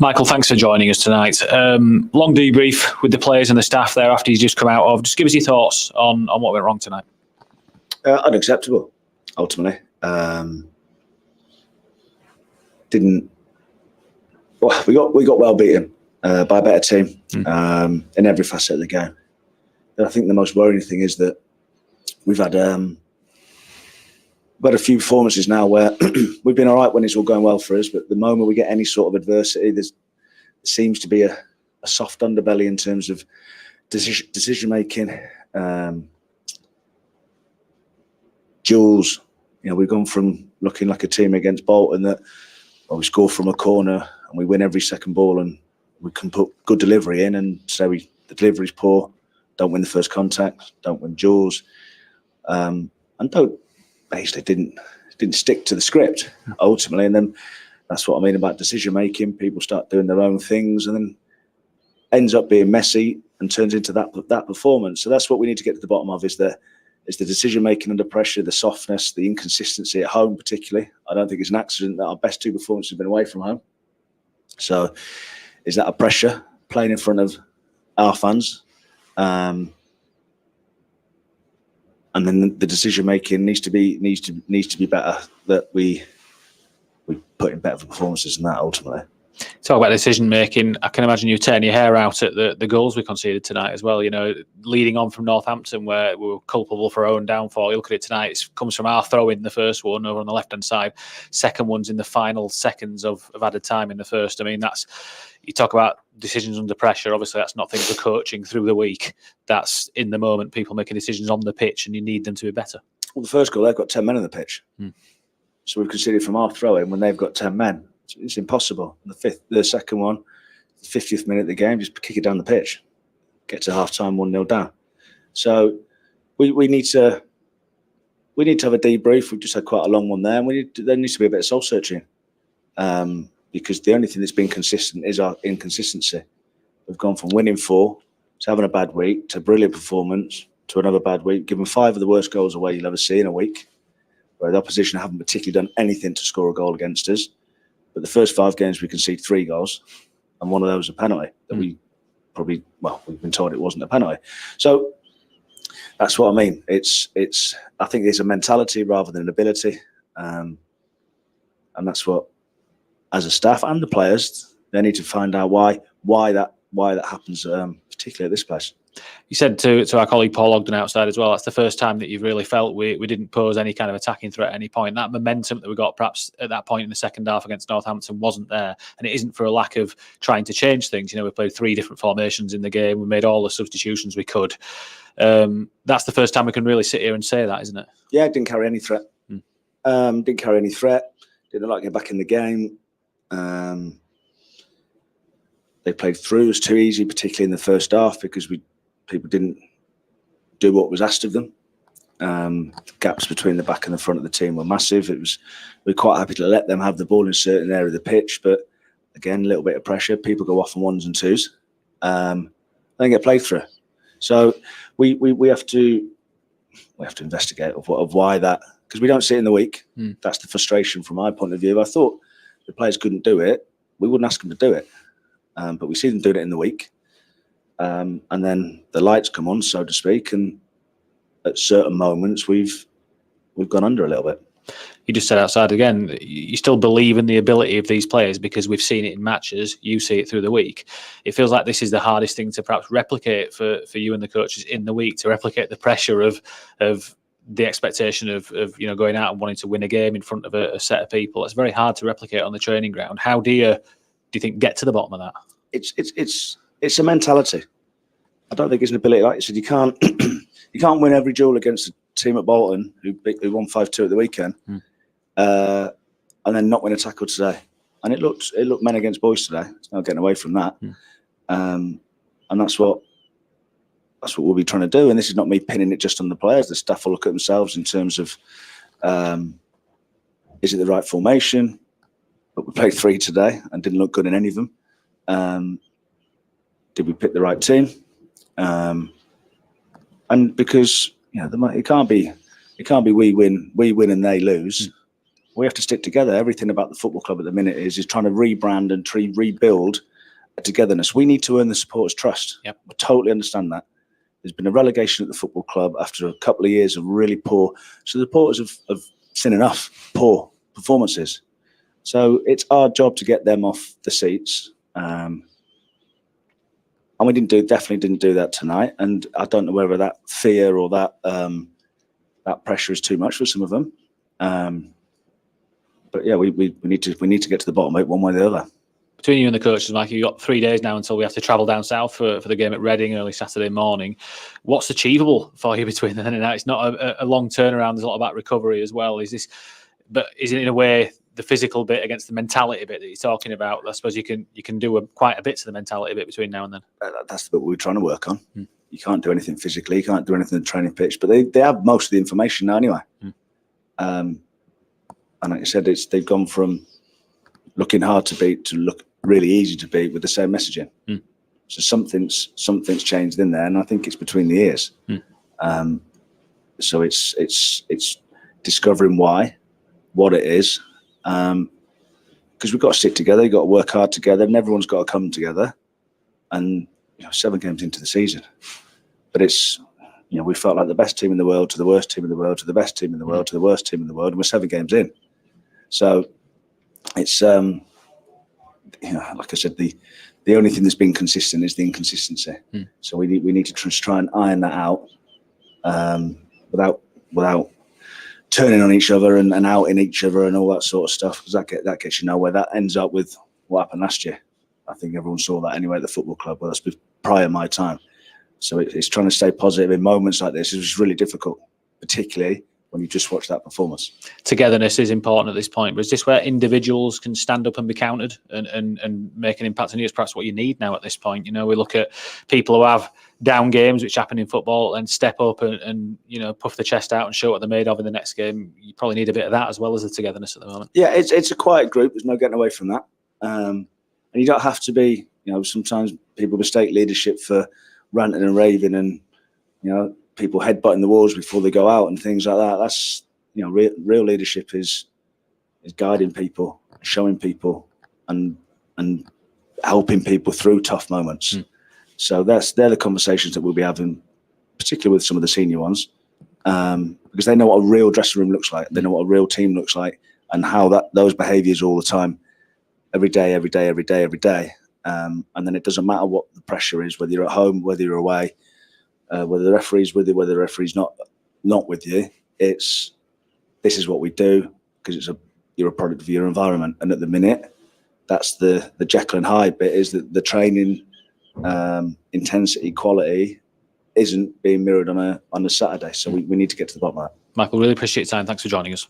Michael, thanks for joining us tonight. Long debrief with the players and the staff there after you just come out of. Just give us your thoughts on what went wrong tonight. Unacceptable, ultimately. We got well beaten by a better team in every facet of the game. And I think the most worrying thing is that we've had a few performances now where we've been all right when it's all going well for us, but the moment we get any sort of adversity, there seems to be a soft underbelly in terms of decision making. Duels, we've gone from looking like a team against Bolton that we score from a corner and we win every second ball and we can put good delivery in, and say the delivery's poor, don't win the first contact, don't win duels, and didn't stick to the script ultimately. And then that's what I mean about decision making. People start doing their own things and then ends up being messy and turns into that performance. So that's what we need to get to the bottom of, is the decision making under pressure, the softness, the inconsistency at home particularly. I don't think it's an accident that our best two performances have been away from home. So is that a pressure playing in front of our fans? And then the decision making needs to be better. That we put in better performances than that ultimately. Talk about decision making. I can imagine you tearing your hair out at the goals we conceded tonight as well. Leading on from Northampton, where we were culpable for our own downfall. You look at it tonight; it comes from our throw in the first one over on the left hand side. Second one's in the final seconds of added time in the first. I mean, you talk about decisions under pressure. Obviously, that's not things we're coaching through the week. That's in the moment, people making decisions on the pitch, and you need them to be better. Well, the first goal, they've got 10 men on the pitch. So we've conceded from our throw in when they've got 10 men. It's impossible. The second one, the 50th minute of the game, just kick it down the pitch, get to half time 1-0 down. So we need to have a debrief. We've just had quite a long one there, and there needs to be a bit of soul searching, because the only thing that's been consistent is our inconsistency. We've gone from winning 4 to having a bad week to a brilliant performance to another bad week, given 5 of the worst goals away you'll ever see in a week, where the opposition haven't particularly done anything to score a goal against us. But the first 5 games we conceded 3 goals, and one of those was a penalty that we've been told it wasn't a penalty. So that's what I mean. I think it's a mentality rather than an ability, and that's what, as a staff and the players, they need to find out why that happens, particularly at this place. You said to our colleague Paul Ogden outside as well, that's the first time that you've really felt we didn't pose any kind of attacking threat at any point. That momentum that we got perhaps at that point in the second half against Northampton wasn't there. And it isn't for a lack of trying to change things. We played 3 different formations in the game. We made all the substitutions we could. That's the first time we can really sit here and say that, isn't it? Yeah, didn't carry any threat. Didn't carry any threat. Didn't like get back in the game. They played through us too easy, particularly in the first half, because people didn't do what was asked of them. Gaps between the back and the front of the team were massive. We're quite happy to let them have the ball in a certain area of the pitch, but again, a little bit of pressure. People go off on 1s and 2s, and get played through. So we have to investigate of why that, because we don't see it in the week. That's the frustration from my point of view. If I thought the players couldn't do it, we wouldn't ask them to do it, but we see them doing it in the week. And then the lights come on, so to speak, and at certain moments we've gone under a little bit. You just said outside again, you still believe in the ability of these players because we've seen it in matches, you see it through the week. It feels like this is the hardest thing to perhaps replicate for you and the coaches in the week, to replicate the pressure of the expectation of going out and wanting to win a game in front of a set of people. It's very hard to replicate on the training ground. How do you think get to the bottom of that? It's a mentality. I don't think it's an ability. Like you said, you can't win every duel against a team at Bolton who won 5-2 at the weekend, and then not win a tackle today. And it looked men against boys today. It's not getting away from that. And that's what we'll be trying to do. And this is not me pinning it just on the players. The staff will look at themselves in terms of, is it the right formation? But we played 3 today and didn't look good in any of them. Did we pick the right team? And because it can't be we win and they lose. We have to stick together. Everything about the football club at the minute is trying to rebrand and rebuild a togetherness. We need to earn the supporters' trust. Yep. I totally understand that. There's been a relegation at the football club after a couple of years of really poor. So the supporters have seen enough poor performances. So it's our job to get them off the seats. And we definitely didn't do that tonight. And I don't know whether that fear or that pressure is too much for some of them. But yeah, we need to get to the bottom of it one way or the other. Between you and the coaches, Mike, you've got 3 days now until we have to travel down south for the game at Reading early Saturday morning. What's achievable for you between then and now? It's not a long turnaround. There's a lot about recovery as well. Is it in a way the physical bit against the mentality bit that you're talking about? I suppose you can do quite a bit to the mentality bit between now and then. That's the bit we're trying to work on. You can't do anything physically. You can't do anything in the training pitch. But they have most of the information now anyway. And like I said, they've gone from looking hard to beat to look really easy to beat with the same messaging. So something's changed in there, and I think it's between the ears. So it's discovering what it is, because we've got to stick together. You've got to work hard together, and everyone's got to come together. And 7 games into the season, but it's we felt like the best team in the world to the worst team in the world to the best team in the world to the worst team in the world, and we're 7 games in. So it's like I said, the only thing that's been consistent is the inconsistency. So we need to try and iron that out without turning on each other and outing each other and all that sort of stuff, because that gets you nowhere. That ends up with what happened last year. I think everyone saw that anyway at the football club. Well, that's prior my time. So it's trying to stay positive in moments like this is really difficult, particularly when you just watch that performance. Togetherness is important at this point, but is this where individuals can stand up and be counted and make an impact? And it's perhaps what you need now at this point. We look at people who have down games, which happen in football, and step up and puff the chest out and show what they're made of in the next game. You probably need a bit of that as well as the togetherness at the moment. Yeah, it's a quiet group. There's no getting away from that. And you don't have to be, sometimes people mistake leadership for ranting and raving and, people headbutting the walls before they go out and things like that. That's, real leadership is guiding people, showing people and helping people through tough moments. So they're the conversations that we'll be having, particularly with some of the senior ones, because they know what a real dressing room looks like. They know what a real team looks like and how those behaviours all the time, every day. And then it doesn't matter what the pressure is, whether you're at home, whether you're away, whether the referee's with you, whether the referee's not with you. This is what we do because you're a product of your environment. And at the minute, that's the Jekyll and Hyde bit, is that the training intensity, quality isn't being mirrored on a Saturday. So we need to get to the bottom of that. Michael, really appreciate your time. Thanks for joining us.